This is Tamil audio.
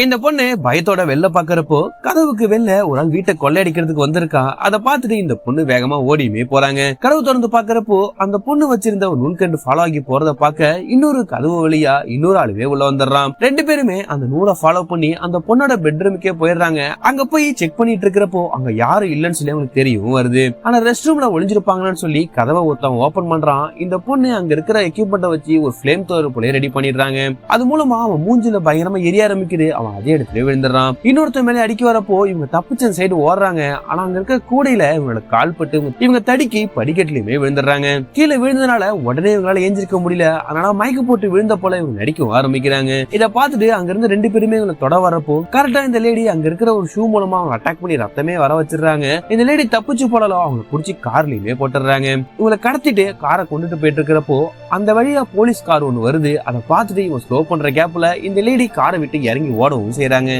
இந்த பொண்ணு பயத்தோட வெளில பாக்குறப்போ கதவுக்கு வெளில ஒரு ஆள் வீட்டை கொள்ளையடிக்கிறதுக்கு வந்திருக்கா. அதை பார்த்துட்டு இந்த பொண்ணு வேகமா ஓடியுமே போறாங்க. கதவு திறந்து பாக்குறப்போ அந்த பொண்ணு வச்சிருந்த ஒரு நூல்கண்டு ஃபாலோ ஆகி போறத பாக்க இன்னொரு கதவு வழியா இன்னொரு ஆளுவே உள்ள வந்துடுறான். ரெண்டு பேருமே அந்த நூலை ஃபாலோ பண்ணி அந்த பொண்ணோட பெட்ரூமுக்கே போயிடுறாங்க. அங்க போய் செக் பண்ணிட்டு இருக்கிறப்போ அங்க யாரும் இல்லன்னு சொல்லி அவங்களுக்கு தெரியவும் வருது. ஆனா ரெஸ்ட் ரூம்ல ஒளிஞ்சிருப்பாங்கன்னு சொல்லி கதவை ஒருத்தன் ஓபன் பண்றான். இந்த பொண்ணு அங்க இருக்கிற எக்யூப்மெண்ட்டை வச்சு ஒரு ஃபிளேம் தோர் போல ரெடி பண்ணிடுறாங்க. அது மூலமா அவன் மூஞ்சில பயங்கரமா எரிய ஆரம்பிக்குது. அவன் அதே இடத்துல விழுந்துடுறான். இன்னொருத்த மேல அடிக்க வரப்போ இவங்க தப்பிச்ச சைடு ஓடுறாங்க. ஆனா அங்க இருக்க கூடையில இவங்களோட கால் பட்டு இவங்க தடிக்கி படிக்கட்டுலயுமே விழுந்துடுறாங்க. கீழே விழுந்ததுனால உடனே இவங்களால ஏஞ்சிருக்க முடியல. அதனால மயக்க போட்டு விழுந்த போல இவங்க நடிக்க ஆரம்பிக்கிறாங்க. இதை பார்த்துட்டு அங்க இருந்து ரெண்டு பேருமே இவங்களை தொட வரப்போ கரெக்டா இந்த லேடி அங்க இருக்கிற ஒரு ஷூ மூலமா அவங்க அட்டாக் பண்ணி ரத்தமே வர வச்சிடுறாங்க. இந்த லேடி தப்பிச்சு போடலாம் அவங்க புடிச்சு கார்லயுமே போட்டுறாங்க. இவங்களை கடத்திட்டு காரை கொண்டுட்டு போயிட்டு இருக்கிறப்போ அந்த வழியா போலீஸ் கார் ஒண்ணு வருது. அதை பார்த்துட்டு இவங்க ஸ்லோ பண்ற கேப்ல இந்த லேடி காரை விட்டு இறங்கி ஓடவும் செய்யறாங்க.